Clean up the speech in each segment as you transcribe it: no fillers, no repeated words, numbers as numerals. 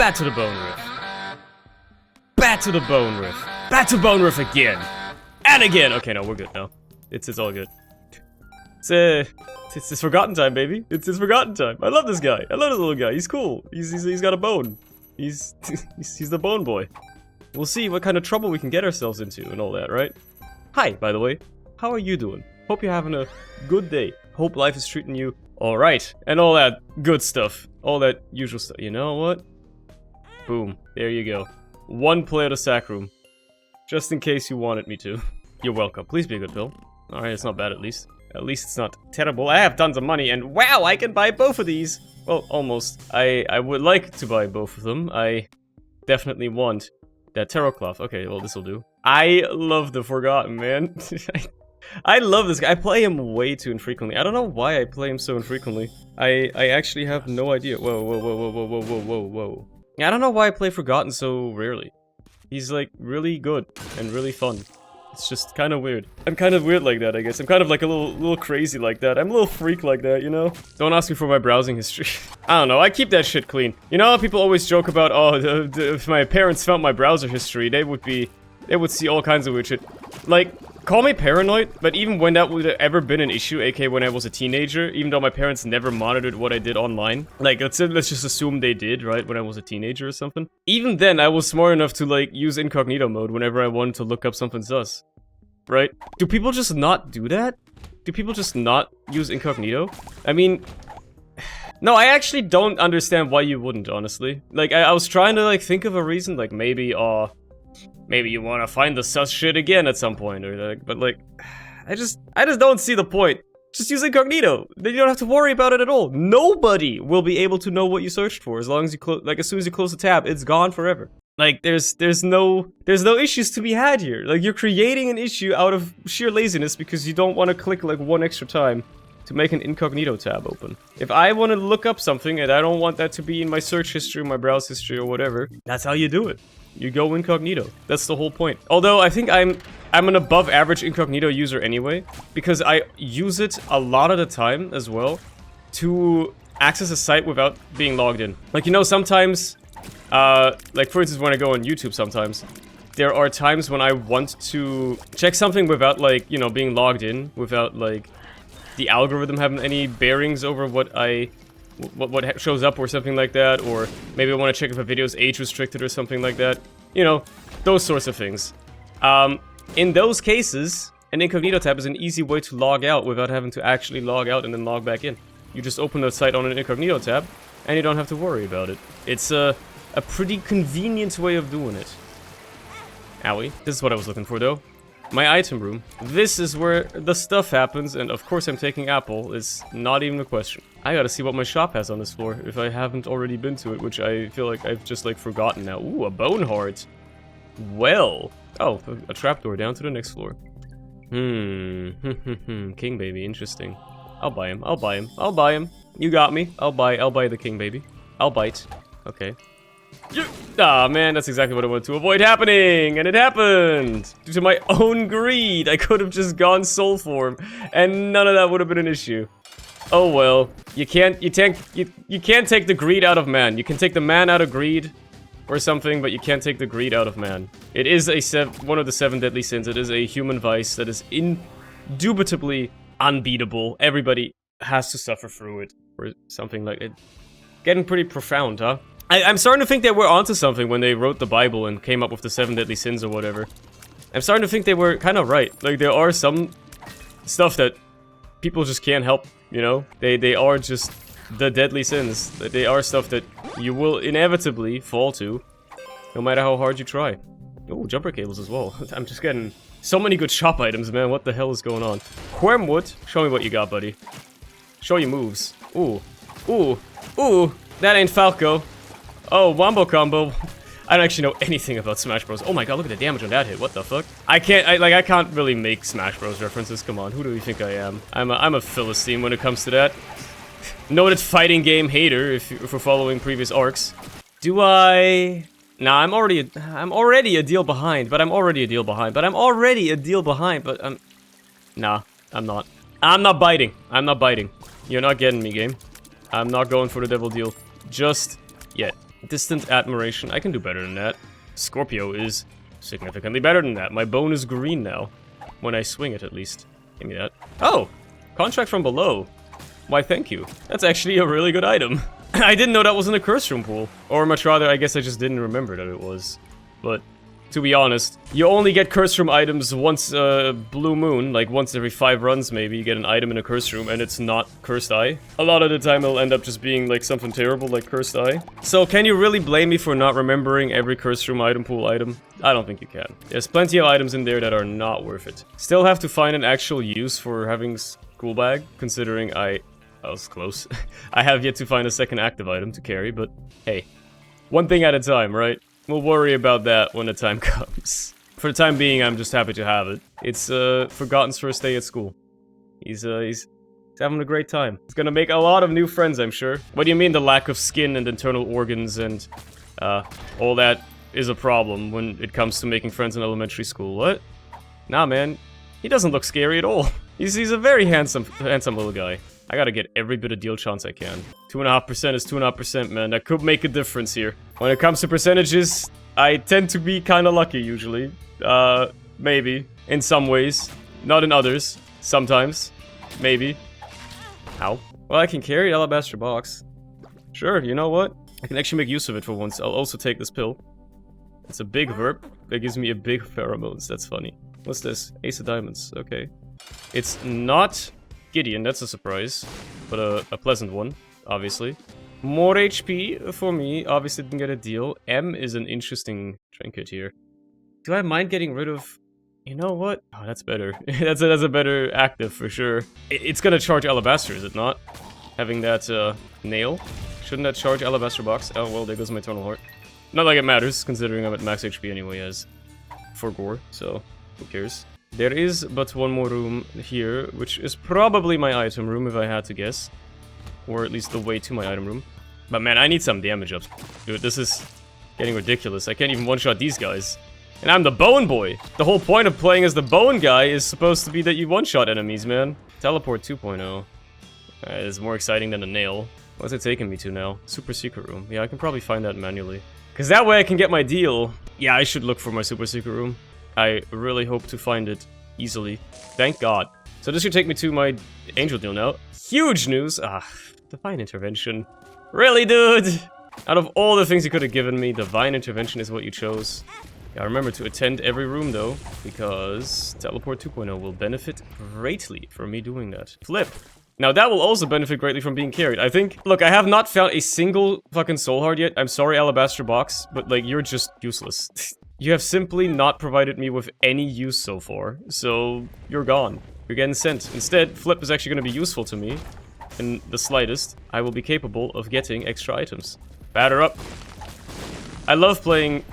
Back to the bone riff. Back to the bone riff. Back to bone riff again. And again. Okay, no, we're good now. It's all good. It's his forgotten time, baby. It's his forgotten time. I love this guy. I love this little guy. He's cool. He's got a bone. He's the bone boy. We'll see what kind of trouble we can get ourselves into and all that, right? Hi, by the way. How are you doing? Hope you're having a good day. Hope life is treating you alright. And all that good stuff. All that usual stuff. You know what? Boom. There you go. One play of the sack room. Just in case you wanted me to. You're welcome. Please be a good bill. Alright, it's not bad at least. At least it's not terrible. I have tons of money and wow, I can buy both of these. Well, almost. I would like to buy both of them. I definitely want that tarot cloth. Okay, well, this'll do. I love the Forgotten, man. I love this guy. I play him way too infrequently. I don't know why I play him so infrequently. I actually have no idea. Whoa, whoa, whoa, whoa, whoa, whoa, whoa, whoa, whoa. Yeah, I don't know why I play Forgotten so rarely. He's, like, really good and really fun. It's just kind of weird. I'm kind of weird like that, I guess. I'm kind of like a little crazy like that. I'm a little freak like that, you know? Don't ask me for my browsing history. I don't know, I keep that shit clean. You know how people always joke about, oh, if my parents found my browser history, they would see all kinds of weird shit. Like, call me paranoid, but even when that would have ever been an issue, aka when I was a teenager, even though my parents never monitored what I did online, like, let's just assume they did, right, when I was a teenager or something. Even then, I was smart enough to, like, use incognito mode whenever I wanted to look up something sus. Right? Do people just not do that? Do people just not use incognito? I mean... No, I actually don't understand why you wouldn't, honestly. Like, I was trying to, like, think of a reason, like, maybe you want to find the sus shit again at some point, or like, but like, I just don't see the point. Just use incognito. Then you don't have to worry about it at all. Nobody will be able to know what you searched for as long as you as soon as you close the tab, it's gone forever. Like, there's no issues to be had here. Like, you're creating an issue out of sheer laziness because you don't want to click, like, one extra time to make an incognito tab open. If I want to look up something and I don't want that to be in my search history, my browse history, or whatever, that's how you do it. You go incognito. That's the whole point. Although, I think I'm an above average incognito user anyway, because I use it a lot of the time as well to access a site without being logged in. Like, you know, sometimes... like, for instance, when I go on YouTube sometimes, there are times when I want to check something without, like, you know, being logged in, without, like, the algorithm having any bearings over what shows up or something like that, or maybe I want to check if a video is age-restricted or something like that. You know, those sorts of things. In those cases, an incognito tab is an easy way to log out without having to actually log out and then log back in. You just open the site on an incognito tab, and you don't have to worry about it. It's, a pretty convenient way of doing it. Owie. This is what I was looking for, though. My item room. This is where the stuff happens, and of course I'm taking Apple. It's not even a question. I gotta see what my shop has on this floor, if I haven't already been to it, which I feel like I've just, like, forgotten now. Ooh, a bone heart. Well. Oh, a trapdoor down to the next floor. King baby, interesting. I'll buy him, I'll buy him, I'll buy him. You got me. I'll buy the king baby. I'll bite. Okay. Ah, man, that's exactly what I wanted to avoid happening, and it happened! Due to my own greed, I could have just gone soul form, and none of that would have been an issue. Oh well, you can't take the greed out of man. You can take the man out of greed, or something, but you can't take the greed out of man. It is one of the 7 deadly sins. It is a human vice that is indubitably unbeatable. Everybody has to suffer through it, or something like it. Getting pretty profound, huh? I'm starting to think that we're onto something when they wrote the Bible and came up with the 7 deadly sins or whatever. I'm starting to think they were kind of right. Like, there are some stuff that people just can't help, you know? They are just the deadly sins. They are stuff that you will inevitably fall to, no matter how hard you try. Oh, jumper cables as well. I'm just getting so many good shop items, man. What the hell is going on? Wormwood, show me what you got, buddy. Show your moves. Ooh. Ooh. Ooh. That ain't Falco. Oh, wombo combo. I don't actually know anything about Smash Bros. Oh my god, look at the damage on that hit. What the fuck? I can't really make Smash Bros references. Come on, who do you think I am? I'm a Philistine when it comes to that. Noted fighting game hater, if we're following previous arcs. Do I... Nah, I'm already a deal behind, but I'm already a deal behind, but I'm already a deal behind, but I'm... Nah, I'm not. I'm not biting. I'm not biting. You're not getting me, game. I'm not going for the devil deal. Just yet. Distant admiration. I can do better than that. Scorpio is significantly better than that. My bone is green now. When I swing it, at least. Give me that. Oh! Contract from below. Why, thank you. That's actually a really good item. I didn't know that was in the curse room pool. Or much rather, I guess I just didn't remember that it was. But, to be honest, you only get curse room items once blue moon, like once every 5 runs maybe, you get an item in a curse room and it's not cursed eye. A lot of the time it'll end up just being like something terrible like cursed eye. So can you really blame me for not remembering every curse room item pool item? I don't think you can. There's plenty of items in there that are not worth it. Still have to find an actual use for having Schoolbag, considering I was close. I have yet to find a second active item to carry, but hey, one thing at a time, right? We'll worry about that when the time comes. For the time being, I'm just happy to have it. It's Forgotten's first day at school. He's having a great time. He's gonna make a lot of new friends, I'm sure. What do you mean the lack of skin and internal organs and all that is a problem when it comes to making friends in elementary school? What? Nah, man. He doesn't look scary at all. He's a very handsome little guy. I gotta get every bit of deal chance I can. 2.5% is 2.5%, man. That could make a difference here. When it comes to percentages, I tend to be kinda lucky, usually. Maybe. In some ways. Not in others. Sometimes. Maybe. Ow. Well, I can carry Alabaster Box. Sure, you know what? I can actually make use of it for once. I'll also take this pill. It's a big verb that gives me a big pheromones. That's funny. What's this? Ace of Diamonds. Okay. It's not Gideon, that's a surprise. But a pleasant one, obviously. More HP for me. Obviously didn't get a deal. M is an interesting trinket here. Do I mind getting rid of... You know what? Oh, that's better. that's a better active for sure. It's gonna charge Alabaster, is it not? Having that nail. Shouldn't that charge Alabaster Box? Oh, well, there goes my Eternal Heart. Not like it matters, considering I'm at max HP anyway as for gore, so who cares? There is but one more room here, which is probably my item room if I had to guess. Or at least the way to my item room. But man, I need some damage ups. Dude, this is getting ridiculous. I can't even one-shot these guys. And I'm the Bone Boy! The whole point of playing as the Bone guy is supposed to be that you one-shot enemies, man. Teleport 2.0. Is more exciting than a nail. What's it taking me to now? Super secret room. Yeah, I can probably find that manually. Because that way I can get my deal. Yeah, I should look for my super secret room. I really hope to find it easily. Thank God. So this should take me to my angel deal now. Huge news! Ah, Divine Intervention. Really, dude? Out of all the things you could have given me, Divine Intervention is what you chose. Yeah, remember to attend every room though, because Teleport 2.0 will benefit greatly from me doing that. Flip! Now that will also benefit greatly from being carried. I think, look, I have not found a single fucking soul heart yet. I'm sorry, Alabaster Box, but like, you're just useless. You have simply not provided me with any use so far, so you're gone. You're getting sent. Instead, Flip is actually going to be useful to me. In the slightest, I will be capable of getting extra items. Batter up. I love playing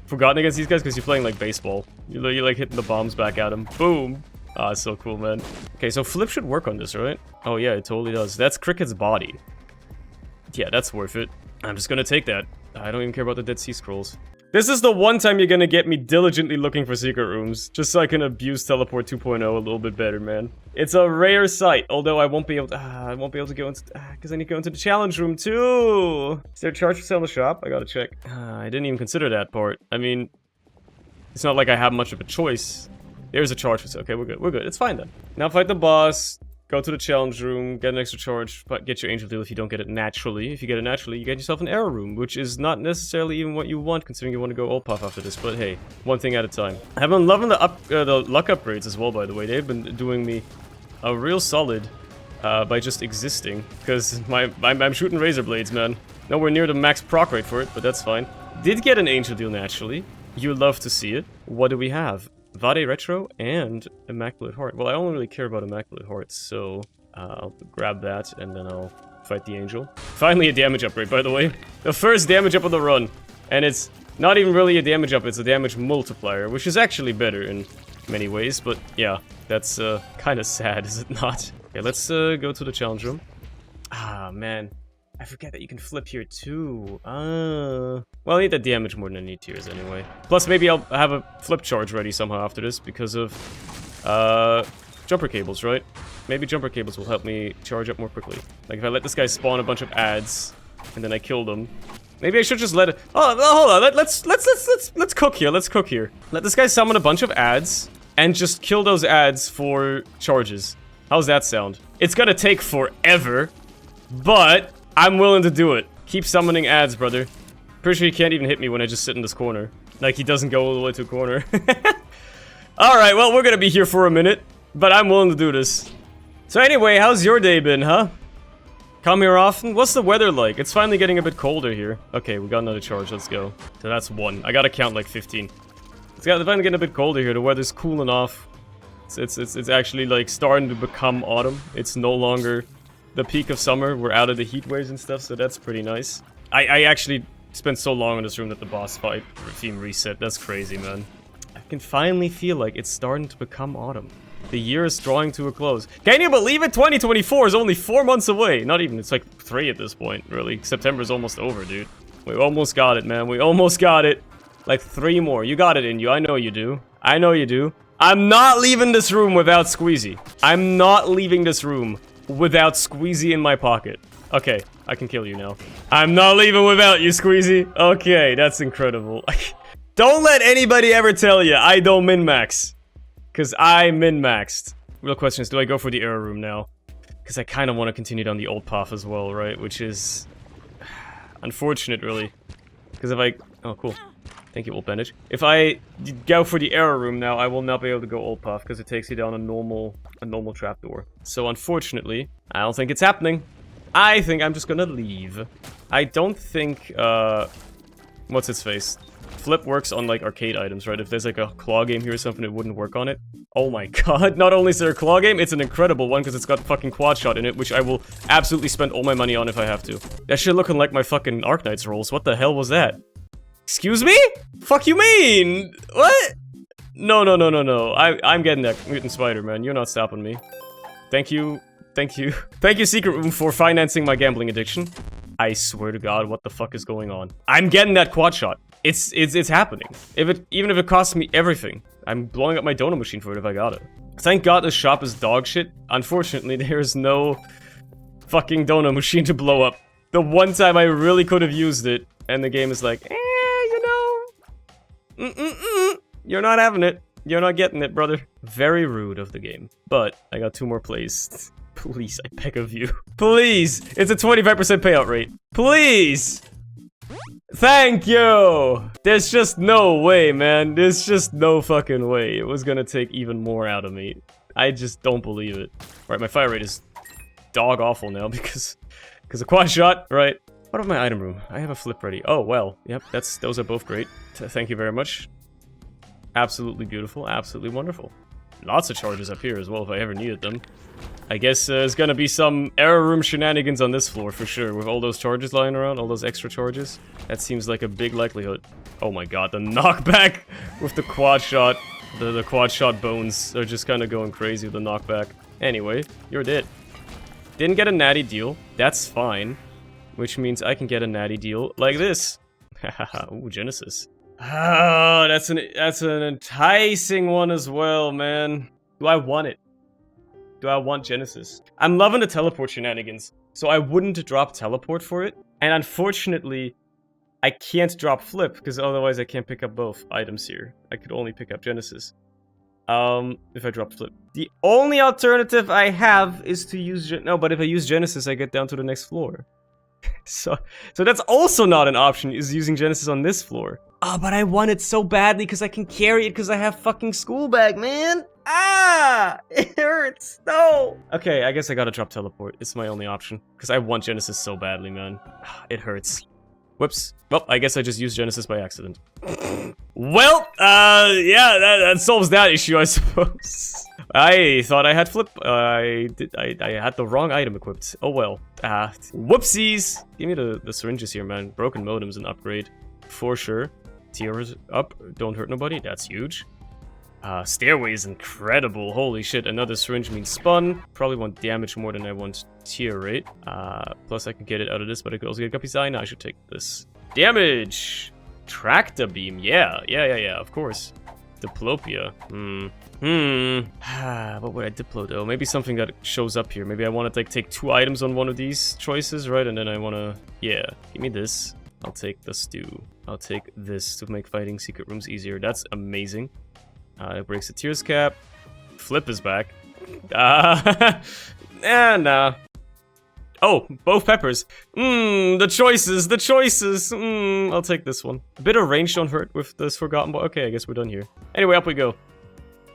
Forgotten against these guys because you're playing like baseball. You're like hitting the bombs back at them. Boom! Ah, it's so cool, man. Okay, so Flip should work on this, right? Oh yeah, it totally does. That's Cricket's body. Yeah, that's worth it. I'm just gonna take that. I don't even care about the Dead Sea Scrolls. This is the one time you're gonna get me diligently looking for secret rooms, just so I can abuse Teleport 2.0 a little bit better, man. It's a rare sight, although I won't be able to, go into, because I need to go into the challenge room too. Is there a charge for sale in the shop? I gotta check. I didn't even consider that part. I mean, it's not like I have much of a choice. There's a charge for sale. Okay, we're good, it's fine then. Now fight the boss. Go to the challenge room, get an extra charge, but get your angel deal if you don't get it naturally. If you get it naturally, you get yourself an error room, which is not necessarily even what you want, considering you want to go all puff after this, but hey, one thing at a time. I've been loving the luck upgrades as well, by the way. They've been doing me a real solid by just existing, because I'm shooting razor blades, man. Nowhere near the max proc rate for it, but that's fine. Did get an angel deal naturally. You love to see it. What do we have? Vade Retro and Immaculate Heart. Well, I only really care about Immaculate Heart, so I'll grab that and then I'll fight the angel. Finally a damage upgrade, by the way. The first damage up of the run. And it's not even really a damage up, it's a damage multiplier, which is actually better in many ways, but yeah, that's kind of sad, is it not? Okay, let's go to the challenge room. Ah, man. I forget that you can flip here too. Well, I need that damage more than I need tears anyway. Plus, maybe I'll have a flip charge ready somehow after this because of jumper cables, right? Maybe jumper cables will help me charge up more quickly. Like if I let this guy spawn a bunch of ads and then I kill them, Maybe I should just let it. Oh, hold on. Let's cook here. Let's cook here. Let this guy summon a bunch of ads and just kill those ads for charges. How's that sound? It's gonna take forever, but I'm willing to do it. Keep summoning ads, brother. Pretty sure he can't even hit me when I just sit in this corner. Like, he doesn't go all the way to a corner. Alright, well, we're gonna be here for a minute, but I'm willing to do this. So anyway, how's your day been, huh? Come here often? What's the weather like? It's finally getting a bit colder here. Okay, we got another charge, let's go. So that's 1. I gotta count like 15. It's finally getting a bit colder here, the weather's cooling off. It's actually like starting to become autumn. It's no longer the peak of summer. We're out of the heat waves and stuff, so that's pretty nice. I actually spent so long in this room that the boss fight theme reset. That's crazy, man. I can finally feel like it's starting to become autumn. The year is drawing to a close. Can you believe it? 2024 is only 4 months away. Not even, it's like 3 at this point, really. September's almost over, dude. We almost got it, man. We almost got it. Like 3 more. You got it in you. I know you do. I know you do. I'm not leaving this room without Squeezy. I'm not leaving this room without Squeezy in my pocket. Okay, I can kill you now. I'm not leaving without you, Squeezy. Okay, that's incredible. Don't let anybody ever tell you I don't min-max. Because I min-maxed. Real question is, do I go for the error room now? Because I kind of want to continue down the old path as well, right? Which is unfortunate, really. Because if I... Oh, cool. Thank you, old bandage. If I go for the error room now, I will not be able to go old path because it takes you down a normal trapdoor. So unfortunately, I don't think it's happening. I think I'm just gonna leave. I don't think, what's its face? Flip works on, like, arcade items, right? If there's, like, a claw game here or something, it wouldn't work on it. Oh my god, not only is there a claw game, it's an incredible one because it's got fucking quad shot in it, which I will absolutely spend all my money on if I have to. That shit looking like my fucking Arknights rolls. What the hell was that? Excuse me? Fuck you mean? What? No. I'm getting that Mutant Spider, man. You're not stopping me. Thank you. Thank you. Thank you, Secret Room, for financing my gambling addiction. I swear to God, what the fuck is going on? I'm getting that quad shot. It's happening. Even if it costs me everything, I'm blowing up my donut machine for it if I got it. Thank God this shop is dog shit. Unfortunately, there's no fucking donut machine to blow up. The one time I really could have used it, and the game is like, you know, you're not having it. You're not getting it, brother. Very rude of the game. But I got 2 more plays. Please, I beg of you. Please! It's a 25% payout rate. Please! Thank you! There's just no way, man. There's just no fucking way. It was gonna take even more out of me. I just don't believe it. Right, my fire rate is dog awful now because of quad shot, right? What about my item room? I have a flip ready. Oh, well. Yep, those are both great. Thank you very much. Absolutely beautiful. Absolutely wonderful. Lots of charges up here as well if I ever needed them. I guess there's gonna be some error room shenanigans on this floor for sure, with all those charges lying around, all those extra charges. That seems like a big likelihood. Oh my god, the knockback with the quad shot. The quad shot bones are just kind of going crazy with the knockback. Anyway, you're dead. Didn't get a natty deal. That's fine. Which means I can get a natty deal like this. Hahaha, ooh, Genesis. Oh, that's an enticing one as well, man. Do I want it? Do I want Genesis? I'm loving the teleport shenanigans, so I wouldn't drop teleport for it. And unfortunately, I can't drop flip, because otherwise I can't pick up both items here. I could only pick up Genesis. If I drop flip. The only alternative I have is to use no, but if I use Genesis, I get down to the next floor. So that's also not an option, is using Genesis on this floor. Ah, but I want it so badly because I can carry it because I have fucking Schoolbag, man. Ah, it hurts. No. Okay, I guess I gotta drop teleport. It's my only option because I want Genesis so badly, man. It hurts. Whoops. Well, I guess I just used Genesis by accident. Well, yeah, that solves that issue, I suppose. I thought I had flip. I had the wrong item equipped. Oh well. Whoopsies. Give me the syringes here, man. Broken modem's an upgrade. For sure. Tiers up. Don't hurt nobody. That's huge. Stairway is incredible. Holy shit. Another syringe means spun. Probably want damage more than I want tier rate. Plus I can get it out of this, but I could also get Guppy's Eye. Now I should take this. Damage. Tractor beam. Yeah. Of course. Diplopia. What would I diplo though? Maybe something that shows up here. Maybe I want to like take 2 items on one of these choices, right? And then I want to, yeah, give me this. I'll take the stew. I'll take this to make fighting secret rooms easier. That's amazing. It breaks the tears cap. Flip is back. Nah. Oh, both peppers. The choices, the choices. I'll take this one. A bit of range don't hurt with this forgotten boy. Okay, I guess we're done here. Anyway, up we go.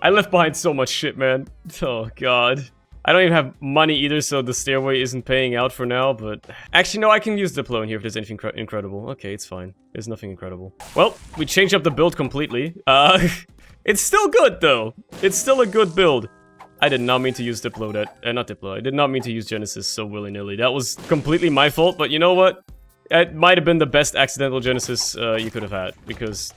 I left behind so much shit, man. Oh, God. I don't even have money either, so the stairway isn't paying out for now, but... Actually, no, I can use Diplo in here if there's anything incredible. Okay, it's fine. There's nothing incredible. Well, we changed up the build completely. It's still good, though. It's still a good build. I did not mean to use Diplo not Diplo. I did not mean to use Genesis so willy-nilly. That was completely my fault, but you know what? It might have been the best accidental Genesis you could have had, because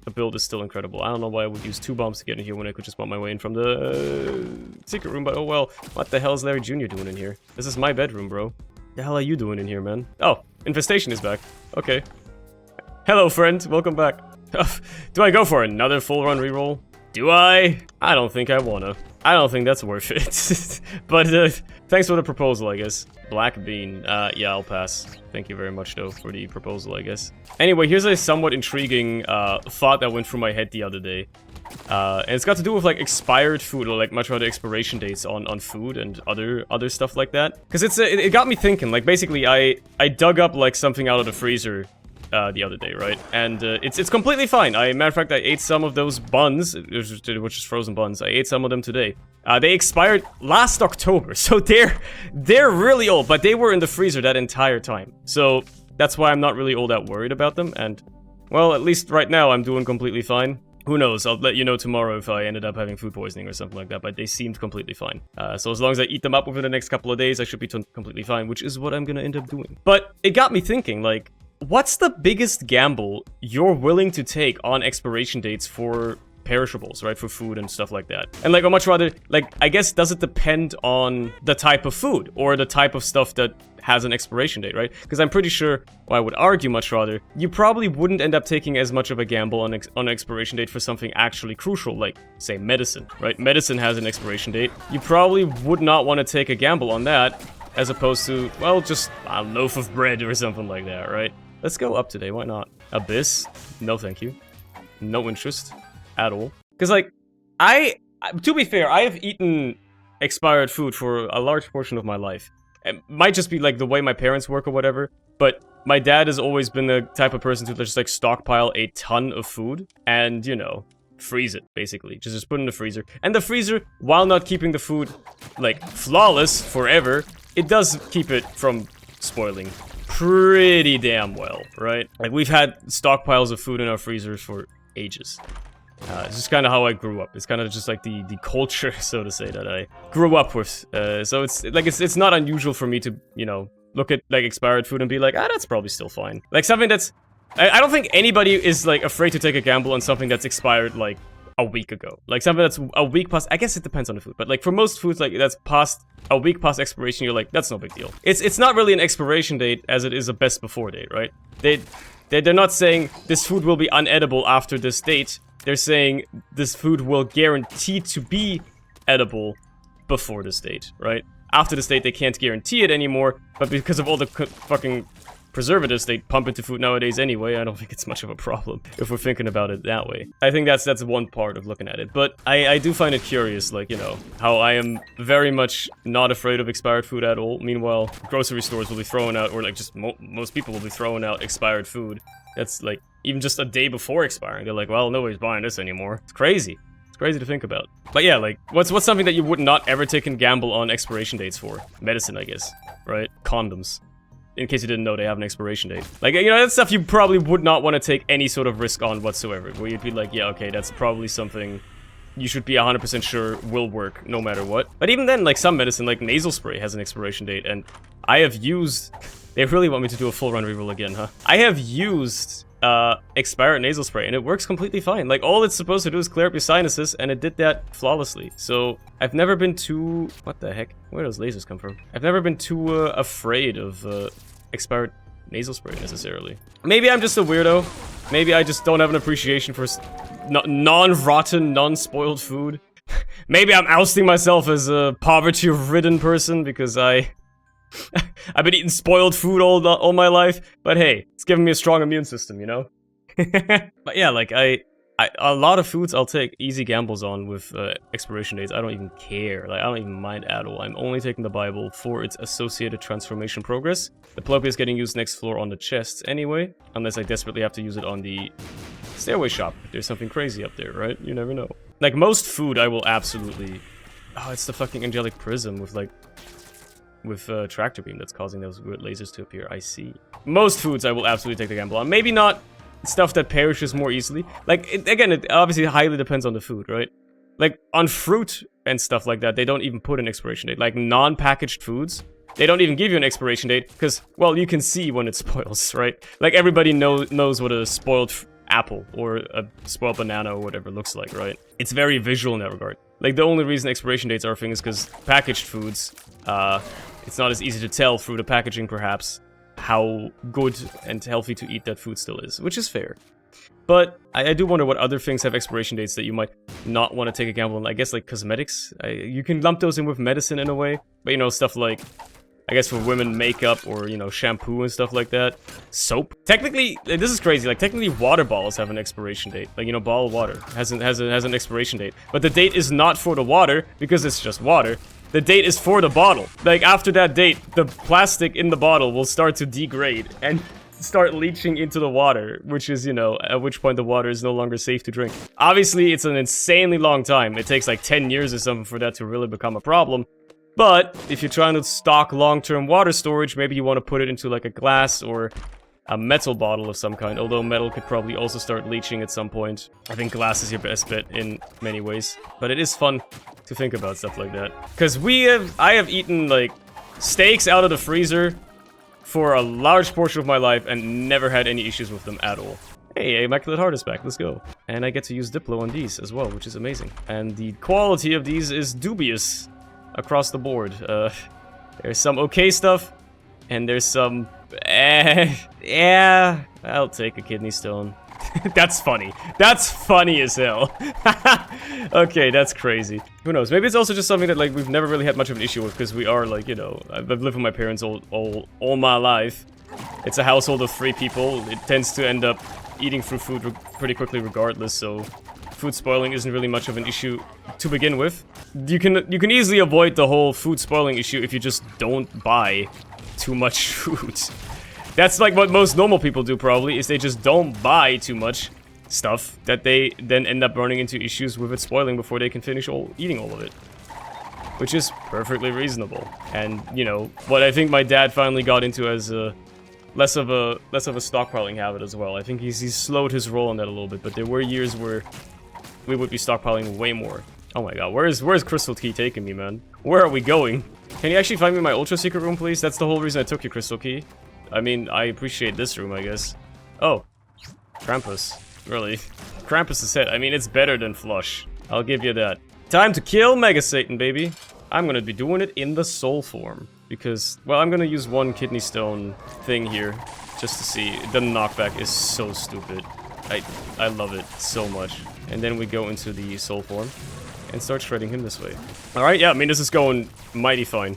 the build is still incredible. I don't know why I would use 2 bombs to get in here when I could just bomb my way in from the secret room, but oh well. What the hell is Larry Jr. doing in here? This is my bedroom, bro. The hell are you doing in here, man? Oh, Infestation is back. Okay. Hello, friend. Welcome back. Do I go for another full run reroll? Do I? I don't think I wanna. I don't think that's worth it. But thanks for the proposal, I guess. Black bean. Yeah, I'll pass. Thank you very much, though, for the proposal, I guess. Anyway, here's a somewhat intriguing thought that went through my head the other day. And it's got to do with, like, expired food, or, like, much rather expiration dates on food and other stuff like that. Because it got me thinking. Like, basically, I dug up, like, something out of the freezer the other day, right? And it's completely fine. Matter of fact, I ate some of those buns, which is frozen buns. I ate some of them today. They expired last October, so they're really old, but they were in the freezer that entire time. So that's why I'm not really all that worried about them, and, well, at least right now I'm doing completely fine. Who knows, I'll let you know tomorrow if I ended up having food poisoning or something like that, but they seemed completely fine. So as long as I eat them up within the next couple of days, I should be completely fine, which is what I'm gonna end up doing. But it got me thinking, like, what's the biggest gamble you're willing to take on expiration dates for perishables, right? For food and stuff like that. And, like, or much rather, like, I guess, does it depend on the type of food or the type of stuff that has an expiration date, right? Because I'm pretty sure, or I would argue much rather, you probably wouldn't end up taking as much of a gamble on an expiration date for something actually crucial, like, say, medicine, right? Medicine has an expiration date. You probably would not want to take a gamble on that, as opposed to, well, just a loaf of bread or something like that, right? Let's go up today, why not? Abyss? No thank you. No interest. At all. Because, like, to be fair, I have eaten expired food for a large portion of my life. It might just be, like, the way my parents work or whatever, but my dad has always been the type of person to just, like, stockpile a ton of food and, you know, freeze it, basically. Just put it in the freezer. And the freezer, while not keeping the food, like, flawless forever, it does keep it from spoiling pretty damn well, right? Like, we've had stockpiles of food in our freezers for ages. It's just kind of how I grew up. It's kind of just like the culture, so to say, that I grew up with. So it's like it's not unusual for me to, you know, look at, like, expired food and be like, ah, that's probably still fine. Like, something that's... I don't think anybody is, like, afraid to take a gamble on something that's expired, like, a week ago. Like, something that's a week past... I guess it depends on the food, but, like, for most foods, like, that's past... a week past expiration, you're like, that's no big deal. It's not really an expiration date as it is a best before date, right? They're not saying this food will be unedible after this date. They're saying this food will guarantee to be edible before this date, right? After this date, they can't guarantee it anymore, but because of all the fucking preservatives they pump into food nowadays anyway, I don't think it's much of a problem if we're thinking about it that way. I think that's one part of looking at it, but I do find it curious, like, you know, how I am very much not afraid of expired food at all. Meanwhile, grocery stores will be throwing out, or, like, just most people will be throwing out expired food that's, like, even just a day before expiring. They're like, well, nobody's buying this anymore. It's crazy. It's crazy to think about. But yeah, like, what's something that you would not ever take a gamble on expiration dates for? Medicine, I guess, right? Condoms. In case you didn't know, they have an expiration date. Like, you know, that's stuff you probably would not want to take any sort of risk on whatsoever. Where you'd be like, yeah, okay, that's probably something you should be 100% sure will work no matter what. But even then, like, some medicine, like nasal spray, has an expiration date. And I have used... They really want me to do a full run reroll again, huh? I have used expired nasal spray, and it works completely fine. Like, all it's supposed to do is clear up your sinuses, and it did that flawlessly. So, I've never been too... What the heck? Where do those lasers come from? I've never been too afraid of expired nasal spray, necessarily. Maybe I'm just a weirdo. Maybe I just don't have an appreciation for non-rotten, non-spoiled food. Maybe I'm ousting myself as a poverty-ridden person because I I've been eating spoiled food all my life, but hey, it's giving me a strong immune system, you know? But yeah, like, a lot of foods I'll take easy gambles on with expiration dates. I don't even care. Like, I don't even mind at all. I'm only taking the Bible for its associated transformation progress. The plug is getting used next floor on the chests anyway, unless I desperately have to use it on the Stairway shop. There's something crazy up there, right? You never know. Like, most food I will absolutely... Oh, it's the fucking Angelic Prism with, like... with Tractor Beam that's causing those weird lasers to appear. I see. Most foods I will absolutely take the gamble on. Maybe not stuff that perishes more easily. Like, again, it obviously highly depends on the food, right? Like, on fruit and stuff like that, they don't even put an expiration date. Like, non-packaged foods, they don't even give you an expiration date, because, well, you can see when it spoils, right? Like, everybody knows what a spoiled apple or a spoiled banana or whatever looks like, right? It's very visual in that regard. Like, the only reason expiration dates are a thing is because packaged foods, it's not as easy to tell through the packaging, perhaps, how good and healthy to eat that food still is, which is fair. But I do wonder what other things have expiration dates that you might not want to take a gamble on. I guess, like, cosmetics. You can lump those in with medicine in a way. But, you know, stuff like, I guess for women, makeup or, you know, shampoo and stuff like that. Soap. Technically, this is crazy. Like, technically, water bottles have an expiration date. Like, you know, bottled water has an expiration date. But the date is not for the water, because it's just water. The date is for the bottle. Like, after that date, the plastic in the bottle will start to degrade and start leaching into the water, which is, you know, at which point the water is no longer safe to drink. Obviously, it's an insanely long time. It takes like 10 years or something for that to really become a problem. But if you're trying to stock long-term water storage, maybe you want to put it into like a glass or a metal bottle of some kind, although metal could probably also start leaching at some point. I think glass is your best bet in many ways, but it is fun to think about stuff like that. Because I have eaten, like, steaks out of the freezer for a large portion of my life and never had any issues with them at all. Hey, Immaculate Heart is back, let's go. And I get to use Diplo on these as well, which is amazing. And the quality of these is dubious across the board. There's some okay stuff, and there's some... yeah, I'll take a kidney stone. That's funny. That's funny as hell. Okay, that's crazy. Who knows? Maybe it's also just something that, like, we've never really had much of an issue with, because we are, like, you know, I've lived with my parents all my life. It's a household of 3 people. It tends to end up eating through food pretty quickly regardless, so food spoiling isn't really much of an issue to begin with. You can easily avoid the whole food spoiling issue if you just don't buy too much food. That's like what most normal people do, probably, is they just don't buy too much stuff that they then end up running into issues with it spoiling before they can finish eating all of it. Which is perfectly reasonable. And, you know, what I think my dad finally got into as less of a stockpiling habit as well. I think he's slowed his roll on that a little bit, but there were years where we would be stockpiling way more. Oh my god, where's Crystal Key taking me, man? Where are we going? Can you actually find me my ultra secret room, please? That's the whole reason I took your Crystal Key. I mean, I appreciate this room, I guess. Oh. Krampus. Really. Krampus is hit. I mean, it's better than Flush. I'll give you that. Time to kill Mega Satan, baby. I'm gonna be doing it in the soul form. Because, well, I'm gonna use one kidney stone thing here. Just to see. The knockback is so stupid. I love it so much. And then we go into the soul form. And start shredding him this way. Alright, yeah, I mean, this is going mighty fine.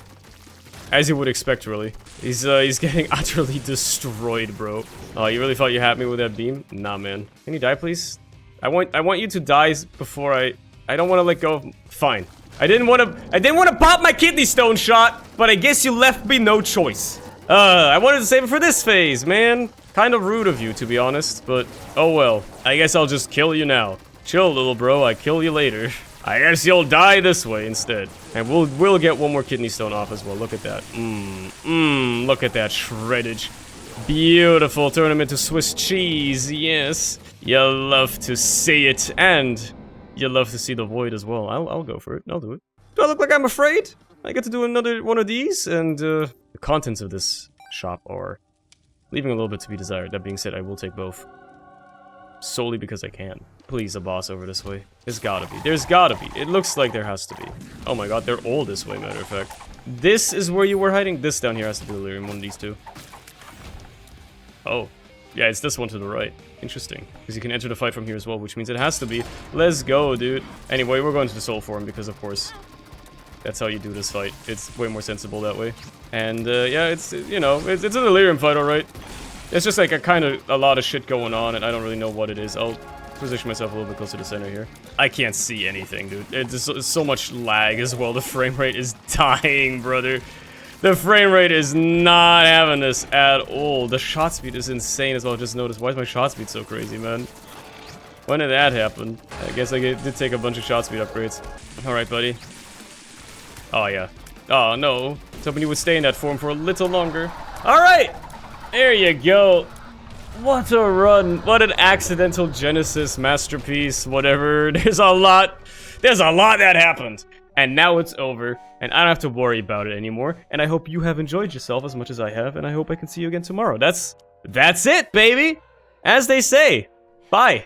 As you would expect, really. He's getting utterly destroyed, bro. Oh, you really thought you had me with that beam? Nah, man. Can you die, please? I want you to die before I don't want to let go of... Fine. I didn't want to pop my kidney stone shot, but I guess you left me no choice. I wanted to save it for this phase, man. Kind of rude of you, to be honest, but oh well. I guess I'll just kill you now. Chill, little bro, I kill you later. I guess you'll die this way instead. And we'll get one more kidney stone off as well. Look at that. Look at that shreddage. Beautiful. Turn him into Swiss cheese. Yes. You love to see it. And you love to see the void as well. I'll go for it. I'll do it. Do I look like I'm afraid? I get to do another one of these. And the contents of this shop are leaving a little bit to be desired. That being said, I will take both. Solely because I can. Please, a boss over this way. There's gotta be. There's gotta be. It looks like there has to be. Oh my god, they're all this way, matter of fact. This is where you were hiding? This down here has to be Delirium, one of these two. Oh. Yeah, it's this one to the right. Interesting. Because you can enter the fight from here as well, which means it has to be. Let's go, dude. Anyway, we're going to the soul form because, of course, That's how you do this fight. It's way more sensible that way. And, yeah, it's, you know, it's a delirium fight, alright. It's just like a lot of shit going on, and I don't really know what it is. I'll position myself a little bit closer to center here. I can't see anything, dude. It's so much lag as well. The frame rate is dying, brother. The frame rate is not having this at all. The shot speed is insane as well. I just noticed. Why is my shot speed so crazy, man? When did that happen? I guess I did take a bunch of shot speed upgrades. Alright, buddy. Oh, yeah. Oh, no. I was hoping you would stay in that form for a little longer. Alright! There you go. What a run. What an accidental Genesis masterpiece. Whatever. There's a lot that happened. And now it's over. And I don't have to worry about it anymore. And I hope you have enjoyed yourself as much as I have. And I hope I can see you again tomorrow. That's it, baby. As they say. Bye.